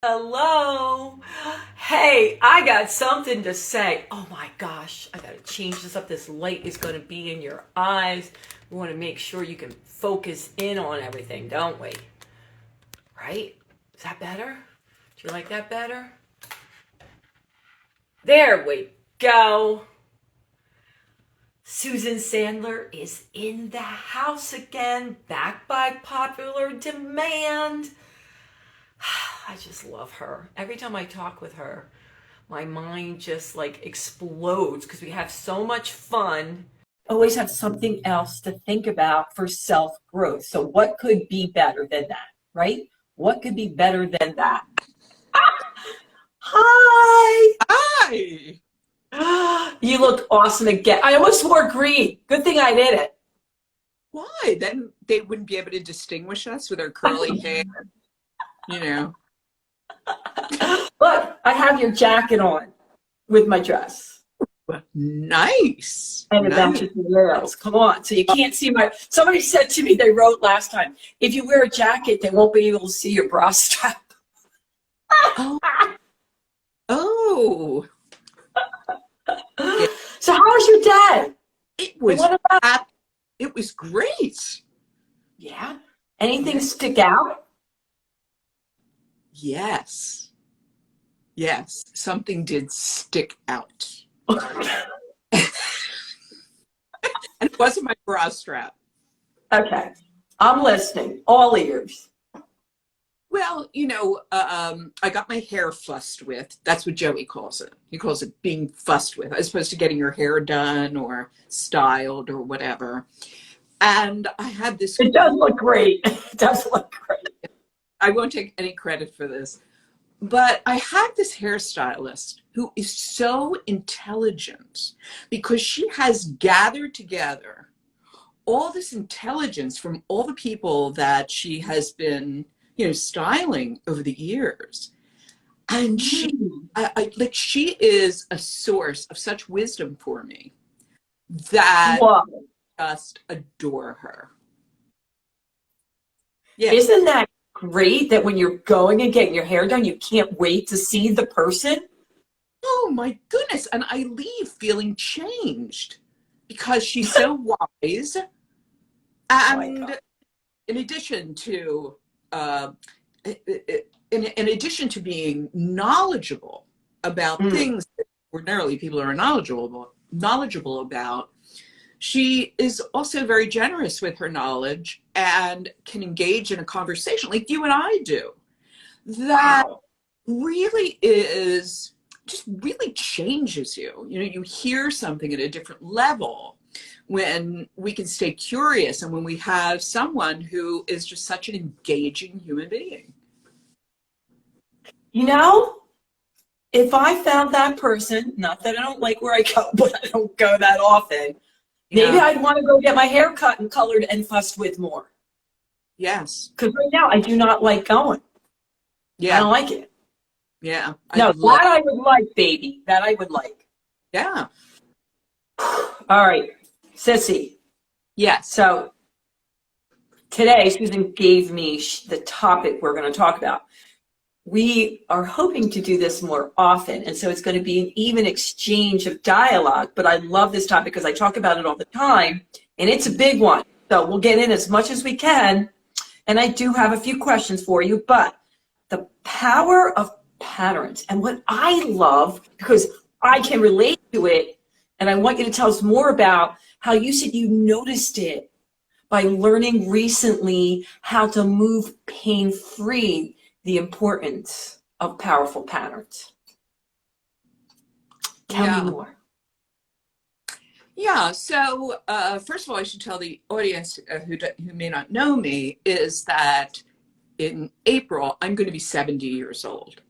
Hello. Hey, I got something to say. Oh my gosh, I gotta change this up. This light is gonna be in your eyes. We want to make sure you can focus in on everything, don't we? Right? Is that better? Do you like that better? There we go. Susan Sandler is in the house again, back by popular demand. I just love her. Every time I talk with her, my mind just like explodes because we have so much fun. Always have something else to think about for self growth. So, what could be better than that, right? What could be better than that? Hi. Hi. You look awesome again. I almost wore green. Good thing I did it. Why? Then they wouldn't be able to distinguish us with our curly hair, you know. Look, I have your jacket on with my dress. Nice. And it matches the rails. Come on. So you can't see my. Somebody said to me, they wrote last time, if you wear a jacket, they won't be able to see your bra strap. Oh. Oh. So how was your day? It was What about? it was great. Yeah. Anything stick out? Yes. Yes. Something did stick out. And it wasn't my bra strap. Okay. I'm listening. All ears. Well, I got my hair fussed with. That's what Joey calls it. He calls it being fussed with, as opposed to getting your hair done or styled or whatever. And I had this. It does look great. It does look great. I won't take any credit for this, but I had this hairstylist who is so intelligent because she has gathered together all this intelligence from all the people that she has been styling over the years. And she is a source of such wisdom for me that Wow. I just adore her. Yeah. Isn't that great that when you're going and getting your hair done, you can't wait to see the person? Oh my goodness. And I leave feeling changed because she's so wise. And in addition to in addition to being knowledgeable about things that ordinarily people are knowledgeable about, she is also very generous with her knowledge and can engage in a conversation like you and I do. That really changes you. You hear something at a different level when we can stay curious and when we have someone who is just such an engaging human being. If I found that person, not that I don't like where I go, but I don't go that often, maybe I'd want to go get my hair cut and colored and fussed with more. Yes. Because right now I do not like going. Yeah. I don't like it. Yeah. No, that I would like, baby. That I would like. Yeah. All right. Sissy. Yes. So today, Susan gave me the topic we're going to talk about. We are hoping to do this more often, and so it's going to be an even exchange of dialogue, but I love this topic because I talk about it all the time, and it's a big one. So we'll get in as much as we can, and I do have a few questions for you, but the power of patterns, and what I love, because I can relate to it, and I want you to tell us more about how you said you noticed it by learning recently how to move pain-free, the importance of powerful patterns. Tell me more. Yeah, so first of all, I should tell the audience who may not know me is that in April, I'm going to be 70 years old.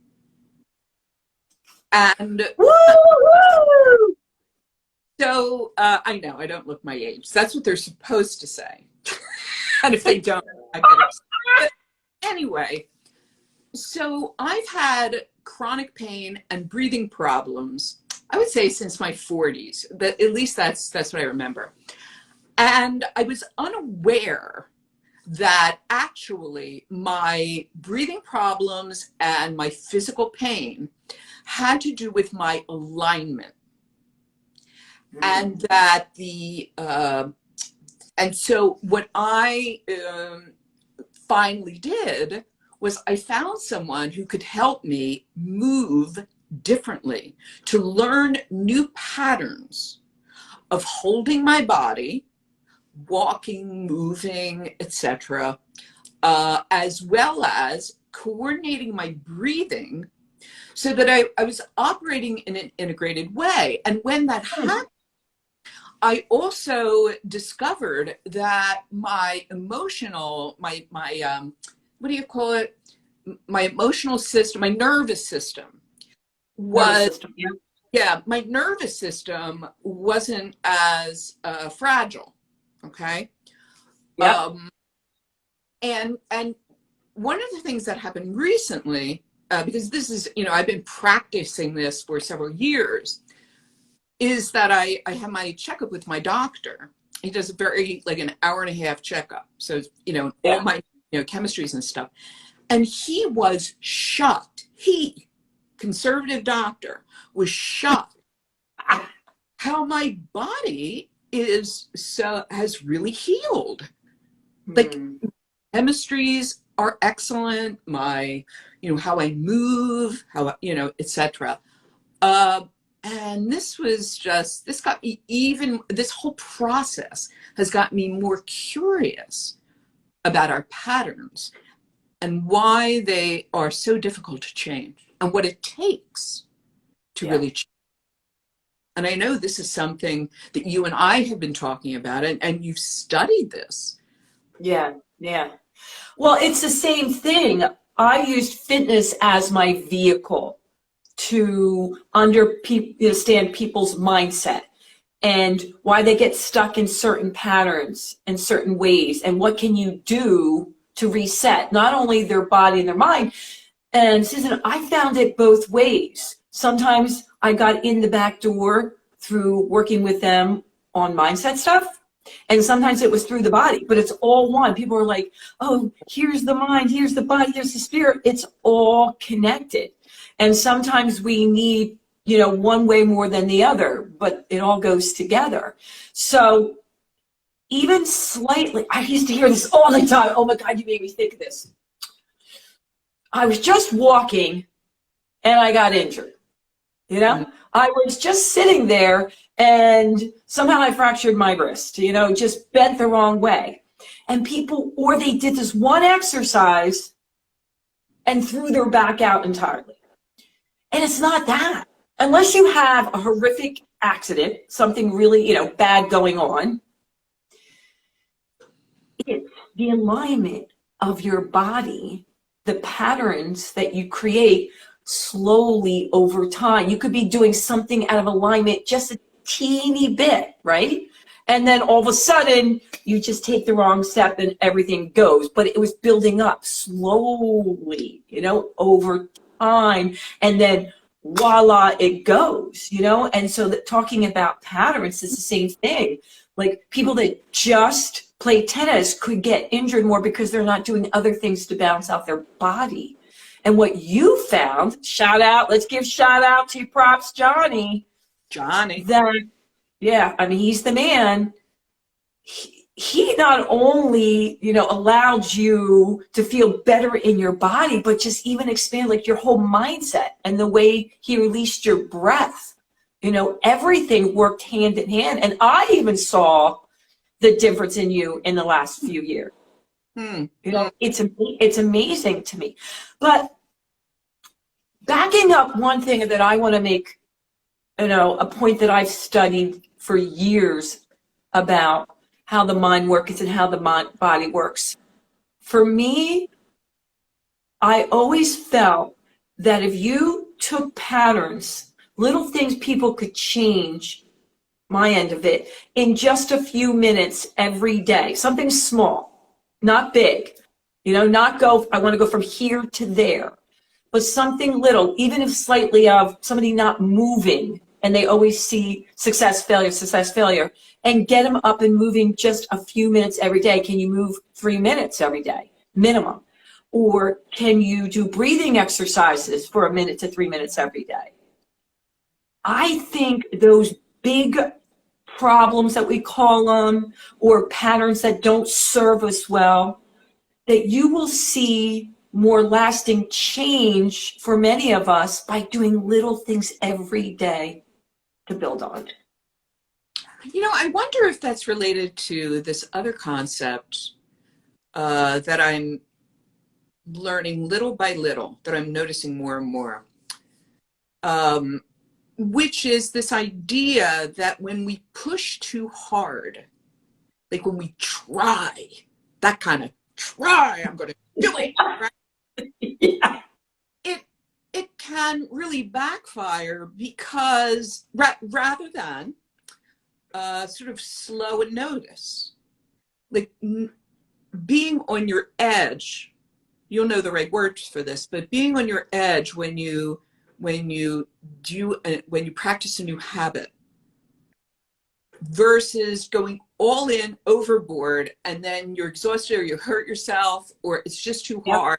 And woo! So I know I don't look my age. That's what they're supposed to say. And if they don't, I get upset. But anyway, so I've had chronic pain and breathing problems, I would say since my 40s. At least that's what I remember. And I was unaware that actually my breathing problems and my physical pain had to do with my alignment. And that and so what I finally did was I found someone who could help me move differently, to learn new patterns of holding my body, walking, moving, etc., as well as coordinating my breathing so that I was operating in an integrated way. And when that happened, I also discovered that my emotional, my what do you call it? My emotional system, my nervous system was, my nervous system wasn't as fragile. Okay. Yeah. And one of the things that happened recently, because this is, I've been practicing this for several years, is that I have my checkup with my doctor. He does like an hour and a half checkup. So, all my, chemistries and stuff. And he was shocked. Conservative doctor, was shocked how my body has really healed. Like, chemistries are excellent. My, how I move, how, etc. And this got me this whole process has got me more curious about our patterns and why they are so difficult to change and what it takes to really change. And I know this is something that you and I have been talking about, and you've studied this. Yeah. Well, it's the same thing. I used fitness as my vehicle to understand people's mindset and why they get stuck in certain patterns and certain ways, and what can you do to reset not only their body and their mind. And Susan, I found it both ways. Sometimes I got in the back door through working with them on mindset stuff, and sometimes it was through the body, but it's all one. People are like, oh, here's the mind, here's the body, here's the spirit. It's all connected. And sometimes we need, one way more than the other, but it all goes together. So even slightly, I used to hear this all the time. Oh my God, you made me think of this. I was just walking and I got injured. I was just sitting there and somehow I fractured my wrist, just bent the wrong way. And they did this one exercise and threw their back out entirely. And it's not that. Unless you have a horrific accident, something really, bad going on, it's the alignment of your body, the patterns that you create slowly over time. You could be doing something out of alignment just a teeny bit, right? And then all of a sudden, you just take the wrong step and everything goes. But it was building up slowly, over time. And then voila, it goes, And so talking about patterns is the same thing. Like, people that just play tennis could get injured more because they're not doing other things to balance out their body. And what you found, let's give shout out to props, Johnny. He's the man. He not only, allowed you to feel better in your body, but just even expand like your whole mindset and the way he released your breath. Everything worked hand in hand. And I even saw the difference in you in the last few years. It's amazing to me. But backing up, one thing that I want to make, a point that I've studied for years about how the mind works and how the body works. For me, I always felt that if you took patterns, little things people could change, my end of it, in just a few minutes every day, something small, not big, not I want to go from here to there, but something little, even if slightly of somebody not moving and they always see success, failure, and get them up and moving just a few minutes every day. Can you move 3 minutes every day, minimum? Or can you do breathing exercises for 1 minute to 3 minutes every day? I think those big problems that we call them, or patterns that don't serve us well, that you will see more lasting change for many of us by doing little things every day to build on. You know, I wonder if that's related to this other concept that I'm learning little by little, that I'm noticing more and more, which is this idea that when we push too hard, like when we try, that kind of try, I'm going to do it, right? Yeah. It can really backfire, because rather than sort of slow and notice, like being on your edge, you'll know the right words for this, but being on your edge when you practice a new habit versus going all in overboard, and then you're exhausted or you hurt yourself or it's just too hard.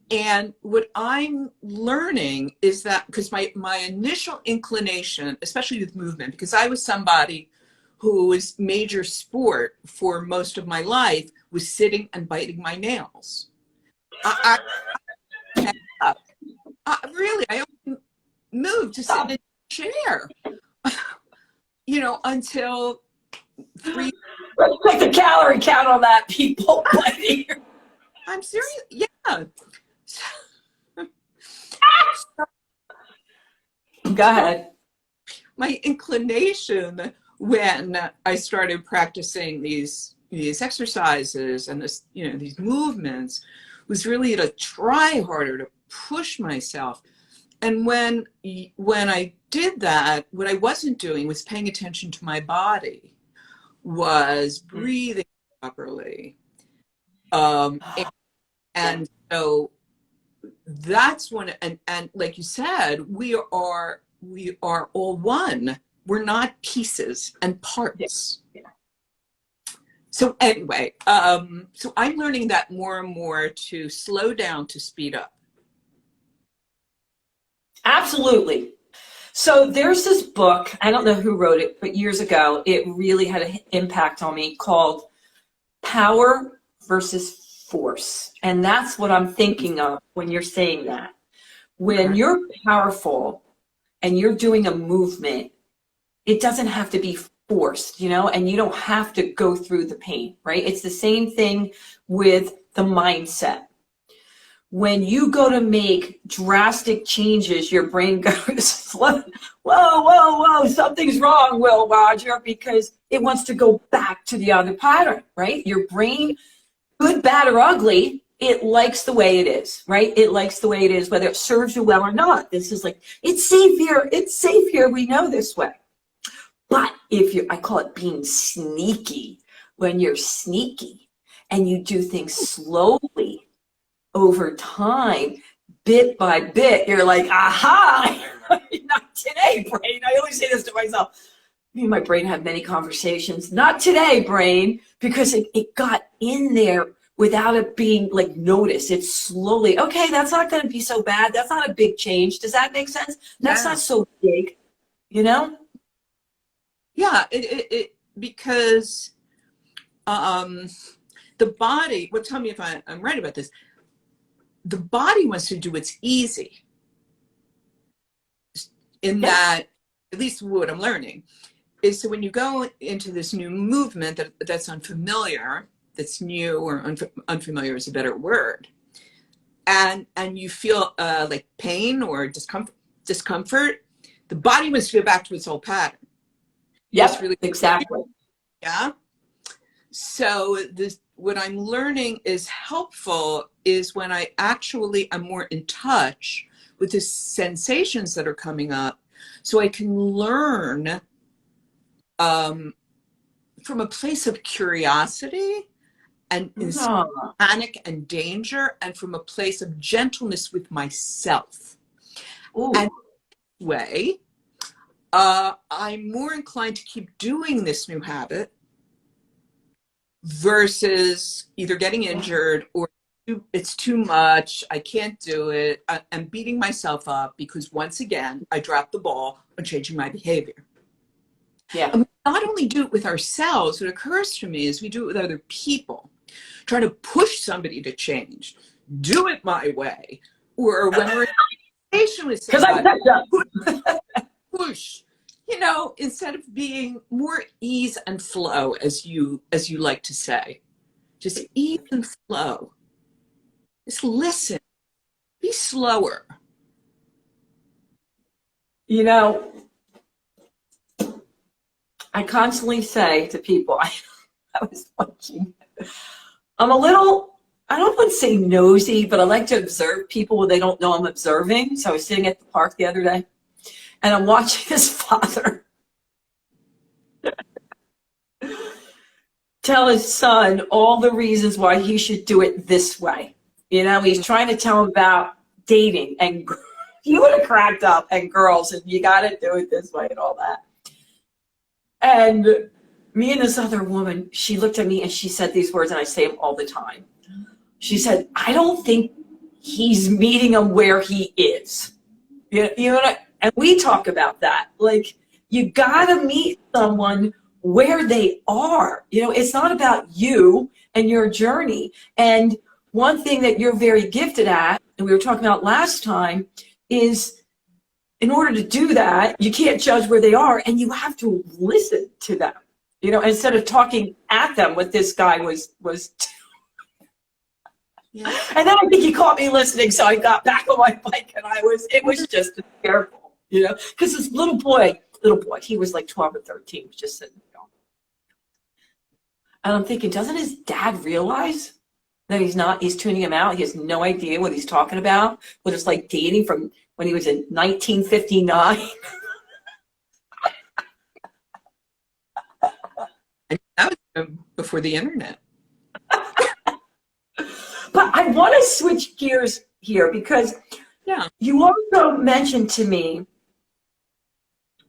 And what I'm learning is that, because my initial inclination, especially with movement, because I was somebody who was major sport for most of my life, was sitting and biting my nails. I really, I only moved to sit in a chair, you know, until 3. Let's take the calorie count on that, people. I'm serious. Yeah. Go ahead. My inclination when I started practicing these exercises and this, you know, these movements, was really to try harder, to push myself. And when I did that, what I wasn't doing was paying attention to my body, was breathing properly. And so that's when, and like you said, we are all one. We're not pieces and parts. Yeah. So anyway, so I'm learning that more and more, to slow down to speed up. Absolutely. So there's this book, I don't know who wrote it, but years ago, it really had an impact on me, called Power versus Force. And that's what I'm thinking of when you're saying that. When you're powerful and you're doing a movement, it doesn't have to be forced, you know, and you don't have to go through the pain, right? It's the same thing with the mindset. When you go to make drastic changes, your brain goes, whoa, something's wrong, Will Roger, because it wants to go back to the other pattern, right? Your brain, good, bad, or ugly, it likes the way it is, right? It likes the way it is, whether it serves you well or not. This is like, it's safe here, we know this way. But I call it being sneaky. When you're sneaky and you do things slowly, over time, bit by bit, you're like, aha, not today, brain. I always say this to myself. Me and my brain have many conversations. Not today, brain, because it got in there without it being like noticed. It's slowly, okay, that's not going to be so bad. That's not a big change. Does that make sense? That's not so big, you know? Yeah, because the body, well, tell me if I'm right about this. The body wants to do what's easy. In that, at least what I'm learning, is so when you go into this new movement that's unfamiliar, that's new, or unfamiliar is a better word, and you feel like pain or discomfort, the body wants to go back to its old pattern. Yes, really, exactly. Yeah. So what I'm learning is helpful is when I actually am more in touch with the sensations that are coming up, so I can learn from a place of curiosity and panic and danger, and from a place of gentleness with myself. Ooh. And way, I'm more inclined to keep doing this new habit versus either getting injured or it's too much, I can't do it, I'm beating myself up because once again, I dropped the ball on changing my behavior. Yeah. And we not only do it with ourselves, what occurs to me is we do it with other people, trying to push somebody to change, do it my way, or when we're in a conversation with somebody, push, you know, instead of being more ease and flow, as you like to say, just ease and flow. Just listen, be slower. You know, I constantly say to people, I was watching, I'm a little, I don't want to say nosy, but I like to observe people when they don't know I'm observing. So I was sitting at the park the other day, and I'm watching his father tell his son all the reasons why he should do it this way. You know, he's trying to tell him about dating, and you would have cracked up, and girls, and you got to do it this way and all that. And me and this other woman, she looked at me and she said these words, and I say them all the time. She said, I don't think he's meeting him where he is. You know, and we talk about that. Like, you got to meet someone where they are. You know, it's not about you and your journey. And one thing that you're very gifted at, and we were talking about last time, is in order to do that, you can't judge where they are, and you have to listen to them. You know, instead of talking at them, what this guy was. Yeah. And then I think he caught me listening, so I got back on my bike, and it was just hysterical, you know, because this little boy, he was like 12 or 13, was just sitting there. And I'm thinking, doesn't his dad realize that he's tuning him out? He has no idea what he's talking about. What it's like dating from when he was in 1959. And that was before the internet. But I want to switch gears here because you also mentioned to me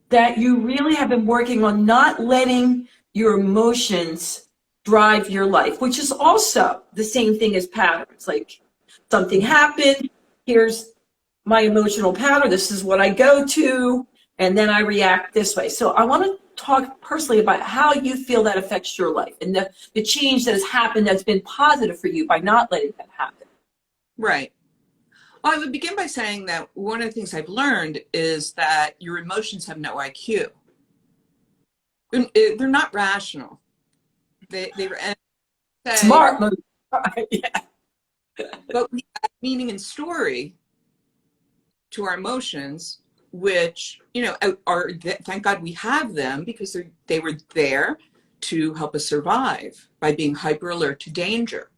that you really have been working on not letting your emotions drive your life, which is also the same thing as patterns. Like, something happened, here's my emotional pattern, this is what I go to, and then I react this way. So I want to talk personally about how you feel that affects your life and the change that has happened that's been positive for you by not letting that happen. Right. Well, I would begin by saying that one of the things I've learned is that your emotions have no IQ. They're not rational. They smart. Yeah. But we add meaning and story to our emotions, which, you know, are, thank God we have them, because they were there to help us survive by being hyper alert to danger.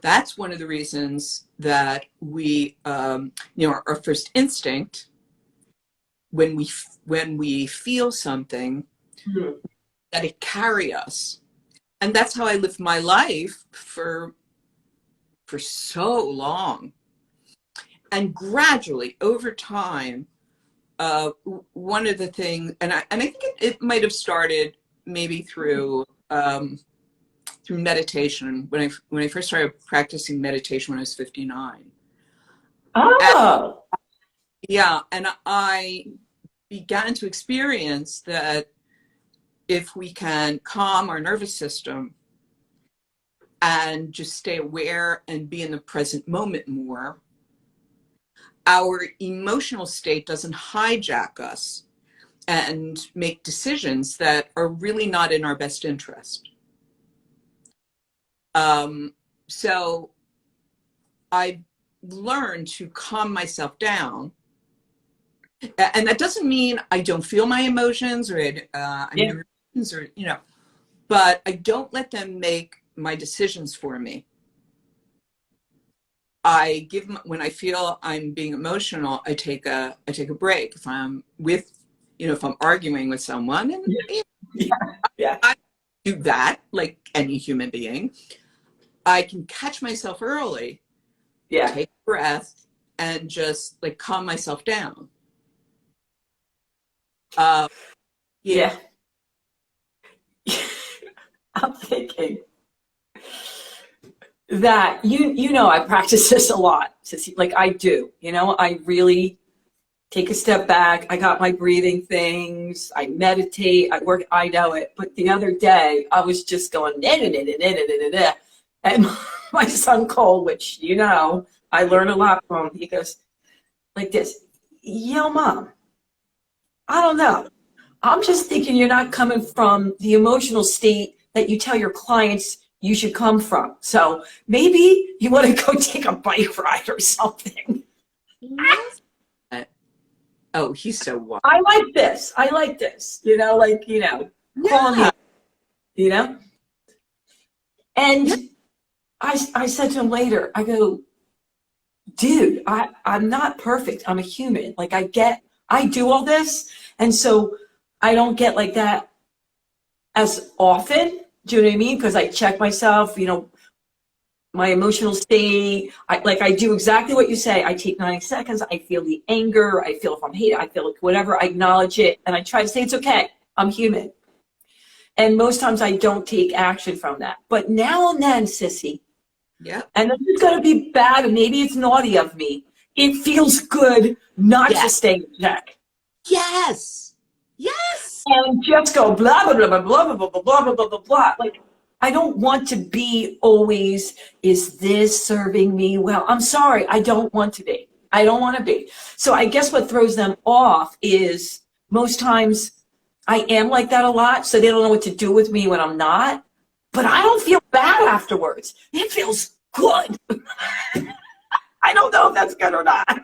That's one of the reasons that we, you know, our first instinct when we feel something, that it carry us. And that's how I lived my life for so long. And gradually, over time, one of the things, and I think it might have started maybe through meditation. When I first started practicing meditation when I was 59. Oh. And I began to experience that if we can calm our nervous system and just stay aware and be in the present moment more, our emotional state doesn't hijack us and make decisions that are really not in our best interest. So I learned to calm myself down. And that doesn't mean I don't feel my emotions or or, you know, but I don't let them make my decisions for me. I give, when I feel I'm being emotional, I take a break. If I'm with, you know, if I'm arguing with someone, and I do that like any human being, I can catch myself early, take a breath, and just like calm myself down. Uh, yeah. Yeah. I'm thinking that you know I practice this a lot. Like I do, I really take a step back. I got my breathing things. I meditate. I work. I know it. But the other day I was just going nah, nah, nah, nah, nah, nah, nah, nah. And my son Cole, which I learn a lot from. He goes like this, yo, Mom, I don't know. I'm just thinking you're not coming from the emotional state that you tell your clients you should come from. So maybe you want to go take a bike ride or something. Yes. Oh, he's so wild. I like this. Call me, And Yeah. I said to him later, I go, dude, I'm not perfect. I'm a human. Like I do all this. And so I don't get like that as often. Do you know what I mean? Because I check myself, my emotional state. I do exactly what you say. I take 90 seconds. I feel the anger. I feel if I'm hated. I feel like whatever. I acknowledge it. And I try to say it's okay. I'm human. And most times I don't take action from that. But now and then, sissy, Yeah. and this is going to be bad, and maybe it's naughty of me, it feels good not to stay in check. Yes. Yes. And just go blah, blah, blah, blah, blah, blah, blah, blah, blah, blah, blah, blah. Like, I don't want to be always, is this serving me well? I'm sorry, I don't want to be. I don't want to be. So I guess what throws them off is most times I am like that a lot, so they don't know what to do with me when I'm not. But I don't feel bad afterwards. It feels good. I don't know if that's good or not. I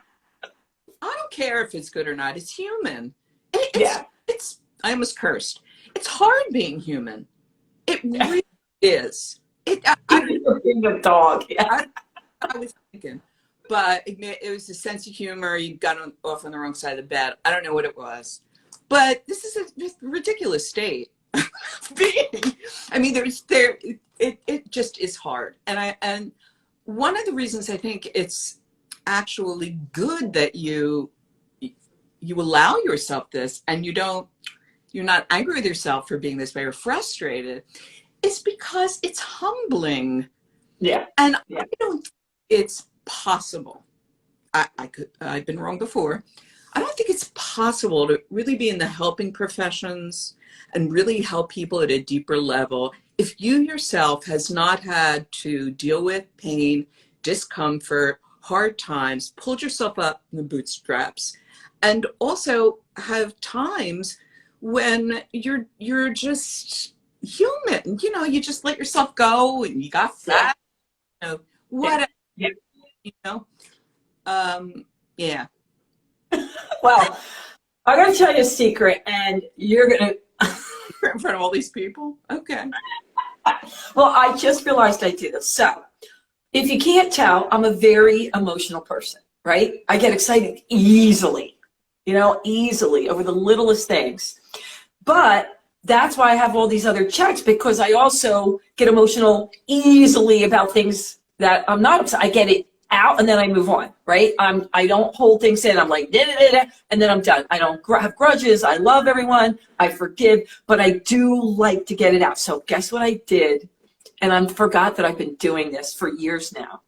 don't care if it's good or not. It's human. I almost cursed. It's hard being human. It really is. Being a dog. Yeah. I was thinking, but it was a sense of humor. You got off on the wrong side of the bed. I don't know what it was, but this is a ridiculous state of being. I mean, it just is hard, and one of the reasons I think it's actually good that you allow yourself this, and you're not angry with yourself for being this way or frustrated. It's because it's humbling. Yeah. And I don't think it's possible. I've been wrong before. I don't think it's possible to really be in the helping professions and really help people at a deeper level if you yourself has not had to deal with pain, discomfort, hard times, pulled yourself up in the bootstraps, and also have times when you're just human. You just let yourself go, and you got fat, whatever. Yeah. Yeah. Well, I'm going to tell you a secret, and you're going to in front of all these people. Okay. Well, I just realized I do this. So if you can't tell, I'm a very emotional person, right? I get excited easily, easily over the littlest things. But that's why I have all these other checks, because I also get emotional easily about things that I'm not upset. I get it out and then I move on, right? I don't hold things in. I'm like, da, da, da, da, and then I'm done. I don't have grudges. I love everyone. I forgive, but I do like to get it out. So guess what I did? And I forgot that I've been doing this for years now.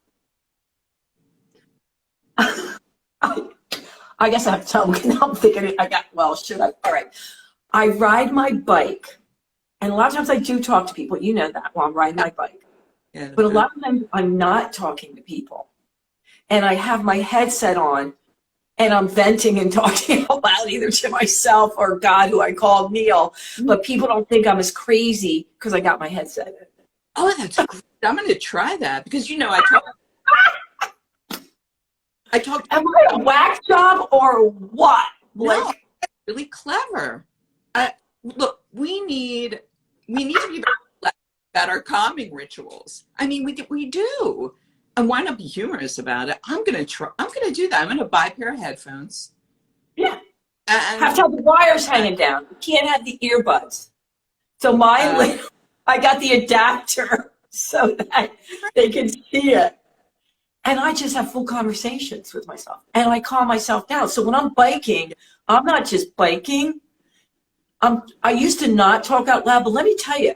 I guess I have to tell them. I'm thinking should I? All right. I ride my bike, and a lot of times I do talk to people. You know that while I'm riding my bike. Yeah, but a lot of times I'm not talking to people. And I have my headset on, and I'm venting and talking out loud either to myself or God, who I call Neil. But people don't think I'm as crazy because I got my headset in. Oh, that's great. I'm going to try that because, I talk. Am I a whack job or what? No, really clever. Look, we need to be very about our calming rituals. I mean, we do. And why not be humorous about it? I'm going to do that. I'm going to buy a pair of headphones. Yeah. And have to have the wires hanging down. You can't have the earbuds. So I got the adapter so that they can see it. And I just have full conversations with myself. And I calm myself down. So when I'm biking, I'm not just biking. I used to not talk out loud, but let me tell you,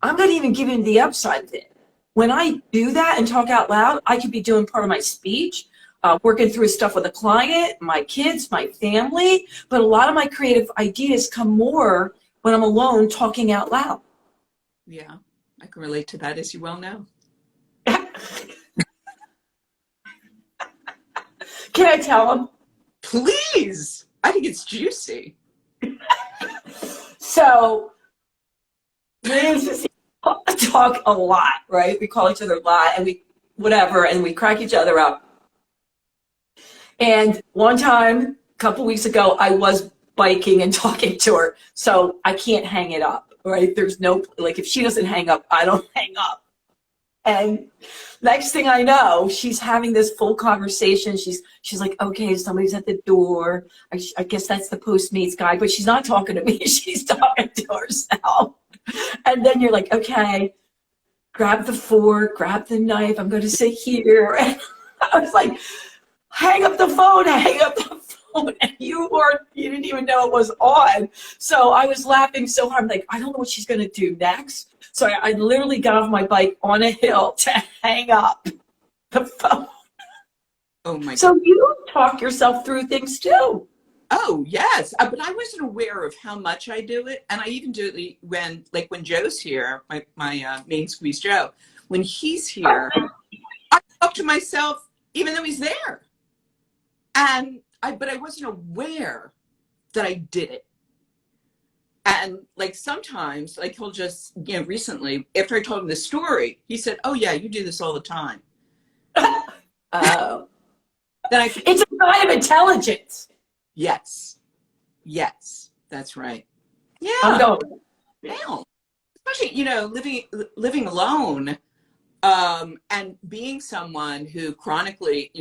I'm not even giving the upside of it. When I do that and talk out loud, I could be doing part of my speech, working through stuff with a client, my kids, my family, but a lot of my creative ideas come more when I'm alone talking out loud. Yeah, I can relate to that, as you well know. Can I tell them? Please. I think it's juicy. So we used to talk a lot, right? We call each other a lot, and we whatever, and we crack each other up. And one time, a couple weeks ago, I was biking and talking to her, so I can't hang it up, right? There's no, like, if she doesn't hang up, I don't hang up. And next thing I know, she's having this full conversation. She's like, okay, somebody's at the door. I guess that's the Postmates guy, but she's not talking to me. She's talking to herself. And then you're like, okay, grab the fork, grab the knife. I'm going to sit here. And I was like, hang up the phone, hang up the phone. And you didn't even know it was on. So I was laughing so hard. I'm like, I don't know what she's going to do next. So I literally got off my bike on a hill to hang up the phone. Oh my God. So you talk yourself through things too. Oh, yes. But I wasn't aware of how much I do it. And I even do it when Joe's here, my main squeeze Joe, when he's here, I talk to myself even though he's there. But I wasn't aware that I did it. And like sometimes, like he'll just, recently, after I told him this story, he said, oh yeah, you do this all the time. Oh. Then It's a sign of intelligence. Yes. Yes, that's right. Yeah. I'm going. Yeah. Especially, living alone, and being someone who chronically,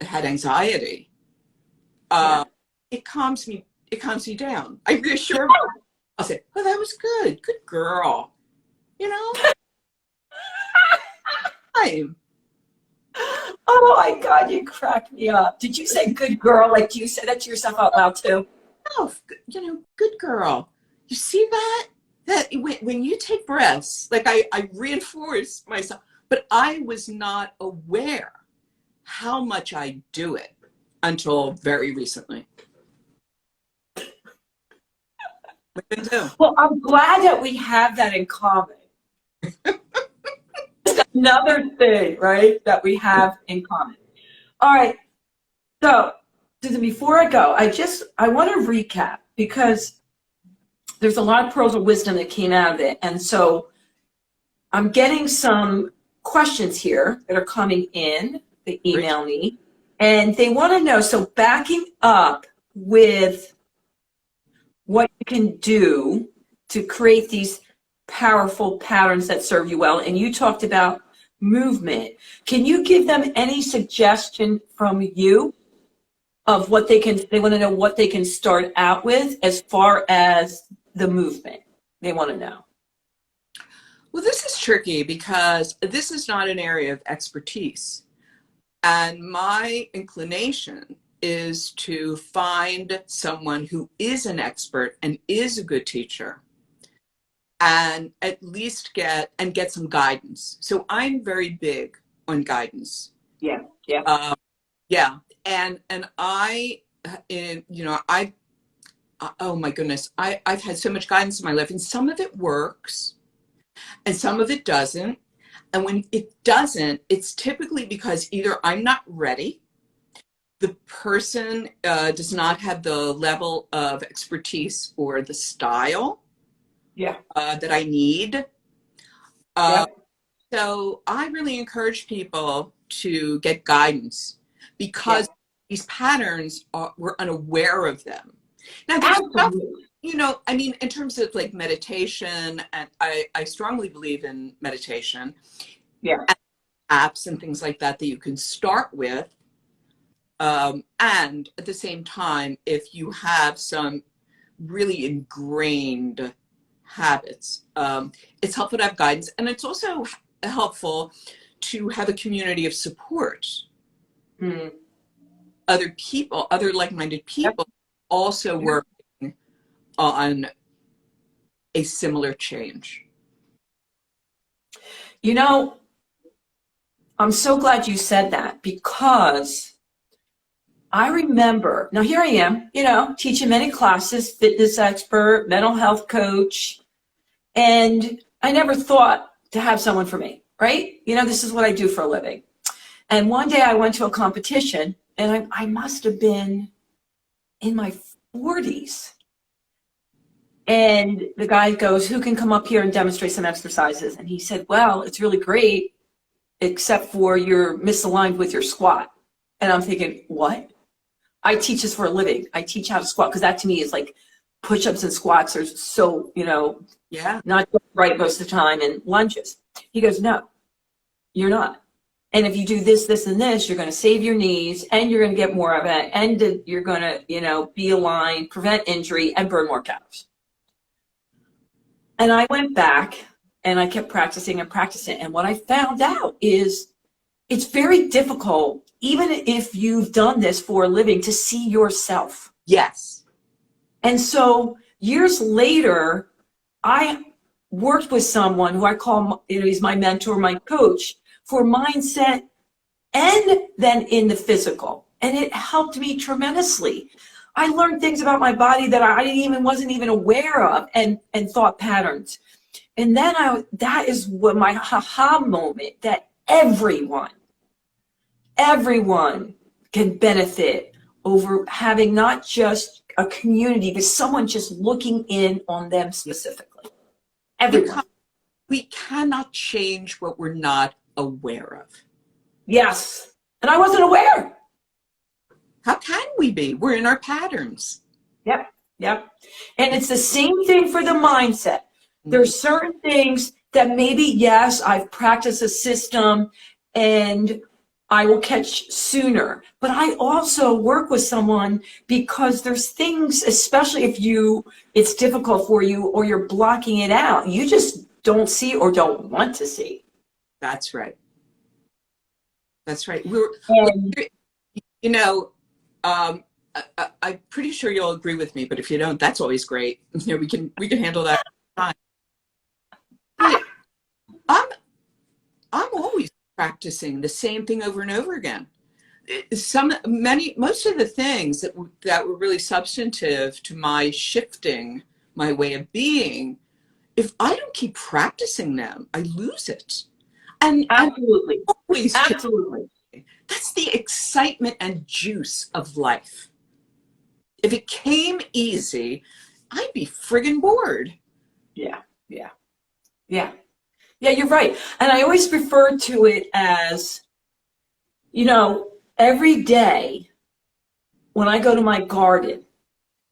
had anxiety. It calms me down. I reassure myself. I'll say, oh, that was good. Good girl. Time. Oh my God, you cracked me up. Did you say good girl? Like, do you say that to yourself out loud too? Oh, good girl. You see that? That when you take breaths, like I reinforce myself, but I was not aware how much I do it until very recently. Women do. Well, I'm glad that we have that in common. Another thing, right, that we have in common. All right. So, Susan, before I go, I want to recap because there's a lot of pearls of wisdom that came out of it. And so I'm getting some questions here that are coming in. They email me and they want to know, so backing up with what you can do to create these powerful patterns that serve you well. And you talked about movement. Can you give them any suggestion from you of what they want to know what they can start out with as far as the movement they want to know? Well, this is tricky because this is not an area of expertise. And my inclination is to find someone who is an expert and is a good teacher and at least get some guidance. So I'm very big on guidance. Yeah. Yeah. And oh my goodness, I've had so much guidance in my life, and some of it works and some of it doesn't. And when it doesn't, it's typically because either I'm not ready, the person does not have the level of expertise or the style that I need. So I really encourage people to get guidance because these patterns we're unaware of them. Now, there's stuff, in terms of like meditation, and I strongly believe in meditation. Yeah. And apps and things like that you can start with. And at the same time, if you have some really ingrained habits, it's helpful to have guidance. And it's also helpful to have a community of support. Other like-minded people also work on a similar change? You know, I'm so glad you said that, because I remember, now here I am, teaching many classes, fitness expert, mental health coach, and I never thought to have someone for me, right? This is what I do for a living. And one day I went to a competition, and I must have been in my 40s. And the guy goes, who can come up here and demonstrate some exercises? And he said, well, it's really great, except for you're misaligned with your squat. And I'm thinking, what? I teach this for a living. I teach how to squat, because that to me is like push-ups and squats are so, not right most of the time, and lunges. He goes, no, you're not. And if you do this, this, and this, you're going to save your knees, and you're going to get more of it, and you're going to, be aligned, prevent injury, and burn more calories. And I went back, and I kept practicing and practicing. And what I found out is it's very difficult, even if you've done this for a living, to see yourself. Yes. And so years later, I worked with someone who I call, he's my mentor, my coach, for mindset and then in the physical. And it helped me tremendously. I learned things about my body that I wasn't even aware of, and thought patterns. And then that is what my aha moment, that everyone can benefit over having not just a community, but someone just looking in on them specifically. Everyone. We cannot change what we're not aware of. Yes. And I wasn't aware. How can we be? We're in our patterns. Yep. And it's the same thing for the mindset. There's certain things that maybe, yes, I've practiced a system and I will catch sooner. But I also work with someone because there's things, especially if it's difficult for you or you're blocking it out, you just don't see or don't want to see. That's right. I'm pretty sure you'll agree with me, but if you don't, that's always great. We can handle that. I'm always practicing the same thing over and over again. Most of the things that were really substantive to my shifting my way of being, if I don't keep practicing them, I lose it. And absolutely, absolutely. That's the excitement and juice of life. If it came easy, I'd be friggin' bored. Yeah, you're right. And I always refer to it as, every day when I go to my garden,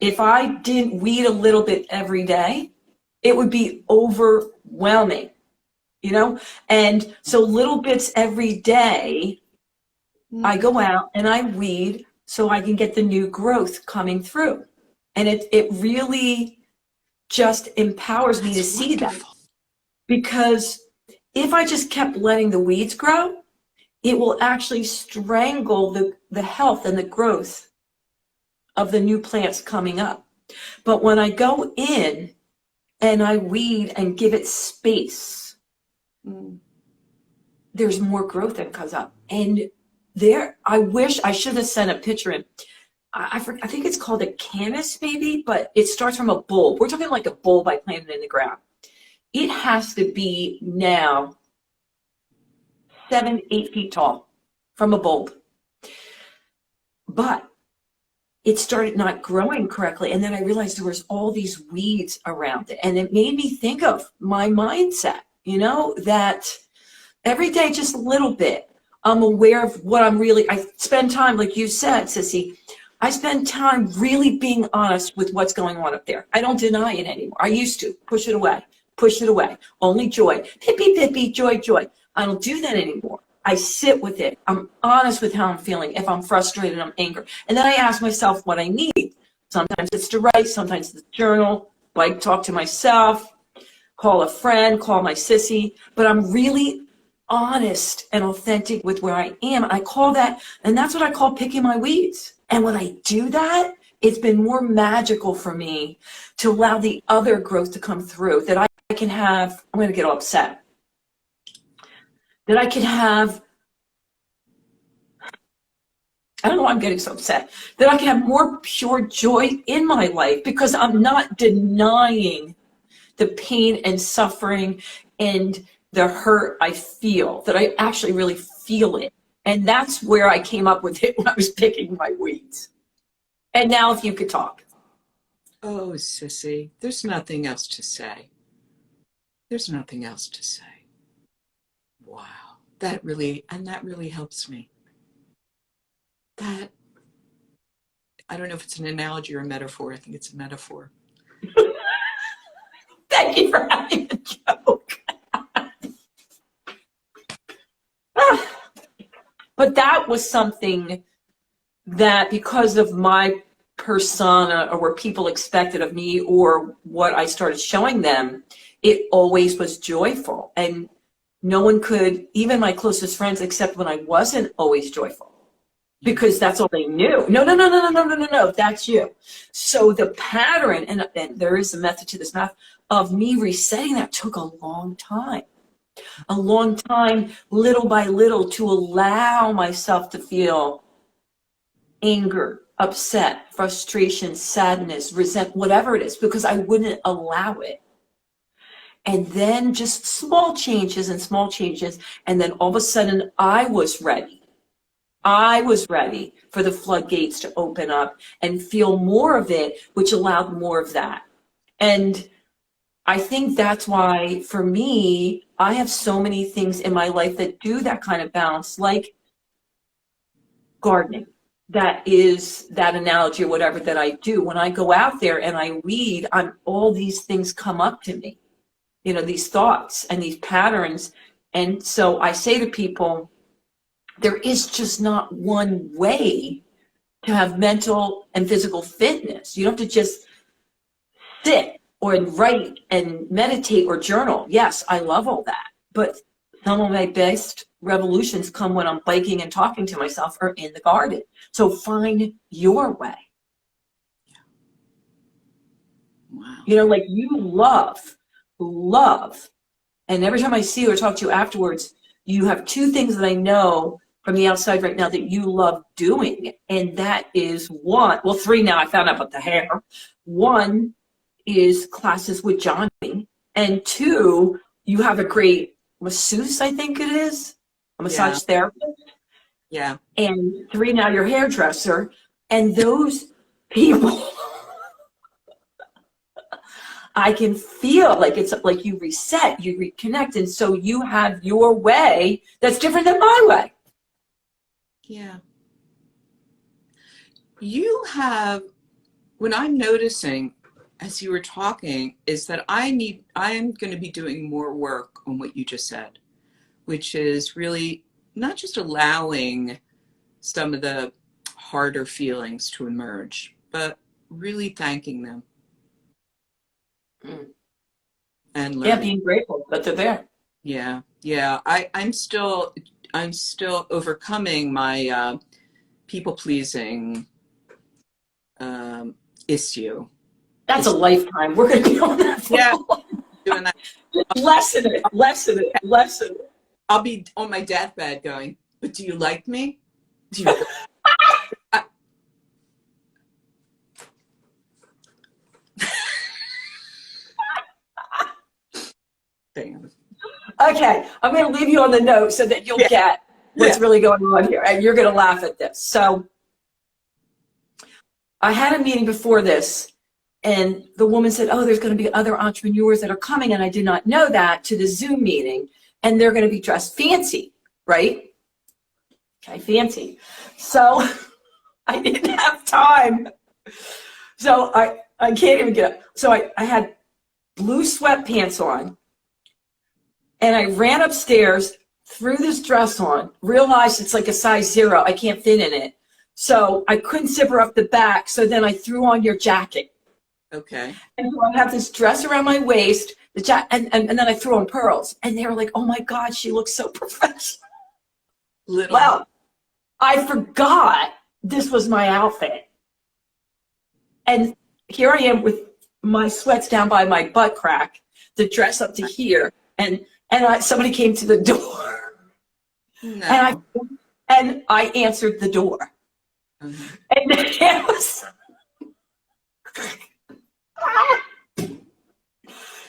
if I didn't weed a little bit every day, it would be overwhelming, And so little bits every day, I go out and I weed so I can get the new growth coming through. And it really just empowers me to see that. Because if I just kept letting the weeds grow, it will actually strangle the health and the growth of the new plants coming up. But when I go in and I weed and give it space, there's more growth that comes up. And I wish I should have sent a picture in. I think it's called a canis maybe, but it starts from a bulb. We're talking like a bulb I planted in the ground. It has to be now 7-8 feet tall from a bulb. But it started not growing correctly. And then I realized there was all these weeds around it. And it made me think of my mindset, that every day, just a little bit, I'm aware of what I spend time, like you said, Sissy, I spend time really being honest with what's going on up there. I don't deny it anymore. I used to push it away. Only joy. Pippy, pippy, joy, joy. I don't do that anymore. I sit with it. I'm honest with how I'm feeling. If I'm frustrated, I'm angry. And then I ask myself what I need. Sometimes it's to write, sometimes it's to journal, like talk to myself, call a friend, call my sissy. But I'm really honest and authentic with where I am. And I call that, and that's what I call picking my weeds. And when I do that, it's been more magical for me to allow the other growth to come through, that I can have, I'm going to get all upset, that I can have, I don't know why I'm getting so upset, that I can have more pure joy in my life because I'm not denying the pain and suffering and the hurt I feel, that I actually really feel it. And that's where I came up with it when I was picking my weeds. And now if you could talk. Oh, Sissy, there's nothing else to say. There's nothing else to say. Wow. That really helps me. That, I don't know if it's an analogy or a metaphor. I think it's a metaphor. Thank you for having a joke. But that was something that, because of my persona or what people expected of me or what I started showing them, it always was joyful. And no one could, even my closest friends, accept when I wasn't always joyful, because that's all they knew. No, that's you. So the pattern, and there is a method to this math, of me resetting that took a long time, little by little, to allow myself to feel anger, upset, frustration, sadness, resentment, whatever it is, because I wouldn't allow it. And then just small changes, and then all of a sudden I was ready. I was ready for the floodgates to open up and feel more of it, which allowed more of that. And I think that's why, for me, I have so many things in my life that do that kind of balance, like gardening. That is that analogy or whatever that I do. When I go out there and I weed, all these things come up to me, these thoughts and these patterns. And so I say to people, there is just not one way to have mental and physical fitness. You don't have to just sit or write and meditate or journal. Yes, I love all that. But some of my best revolutions come when I'm biking and talking to myself or in the garden. So find your way. Wow. Like you love. And every time I see you or talk to you afterwards, you have two things that I know from the outside right now that you love doing. And that is three now. I found out about the hair. One is classes with Johnny. And two, you have a great masseuse, I think it is, a massage therapist. Yeah. And three, now your hairdresser. And those people, I can feel like it's like you reset, you reconnect. And so you have your way that's different than my way. Yeah. You have, when I'm noticing as you were talking, is that I am going to be doing more work on what you just said, which is really not just allowing some of the harder feelings to emerge, but really thanking them. And learning. Yeah, being grateful that they're there. Yeah. I'm still overcoming my people-pleasing issue. That's a lifetime. We're going to be on that for doing that. Lessen it. I'll be on my deathbed going, but do you like me? Do you Damn. Okay, I'm going to leave you on the note so that you'll get what's really going on here, and you're going to laugh at this. So I had a meeting before this, and the woman said, oh, there's going to be other entrepreneurs that are coming, and I did not know that, to the Zoom meeting, and they're going to be dressed fancy, right? Okay, fancy. So I didn't have time. So I can't even get up. So I had blue sweatpants on, and I ran upstairs, threw this dress on, realized it's like a size 0. I can't fit in it. So I couldn't zipper up the back, so then I threw on your jacket. Okay. And so I have this dress around my waist, and then I threw on pearls. And they were like, oh my God, she looks so professional. Well, I forgot this was my outfit. And here I am with my sweats down by my butt crack, the dress up to here, and somebody came to the door, No. and I answered the door, and it was,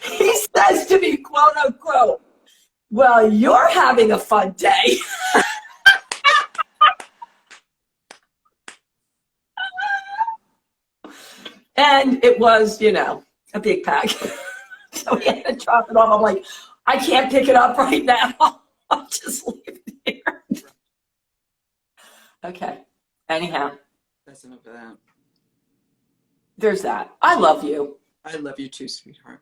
he says to me, quote unquote, "Well, you're having a fun day." And it was, a big pack. So we had to drop it off. I'm like, I can't pick it up right now. I'll just leave it here. Okay. Anyhow. That's enough of that. There's that. I love you. I love you too, sweetheart.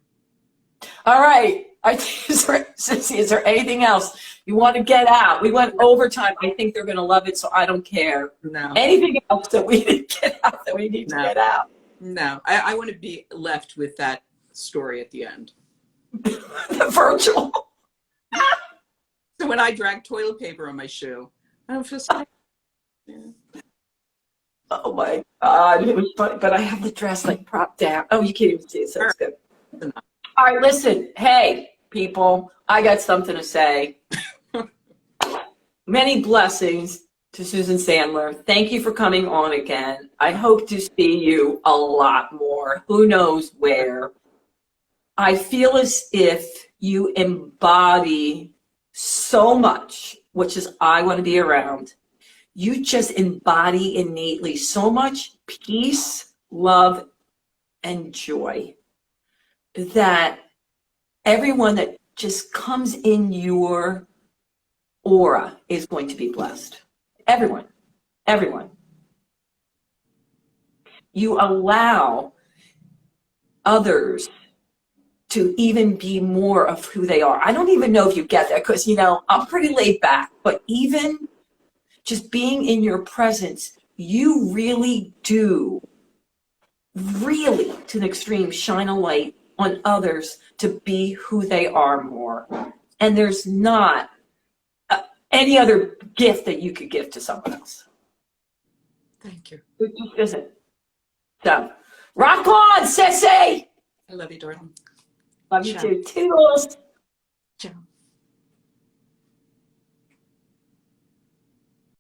All right. Sissy, is there anything else you want to get out? We went overtime. I think they're going to love it, so I don't care. No. Anything else that we didn't get out that we need to get out? No. I want to be left with that story at the end. The virtual. So when I drag toilet paper on my shoe, I don't feel so. Yeah. Oh my God, it was funny, but I have the dress like propped down. Oh, you can't even see it, so it's good. All right, listen, hey, people, I got something to say. Many blessings to Susan Sandler. Thank you for coming on again. I hope to see you a lot more. Who knows where? I feel as if you embody so much, which is I want to be around. You just embody innately so much peace, love, and joy that everyone that just comes in your aura is going to be blessed. Everyone. You allow others to even be more of who they are. I don't even know if you get that because, I'm pretty laid back, but even just being in your presence, you really do, really to an extreme, shine a light on others to be who they are more. And there's not any other gift that you could give to someone else. Thank you. It just isn't. So, rock on, sissy! I love you, darling. Love you too. Toodles! Ciao.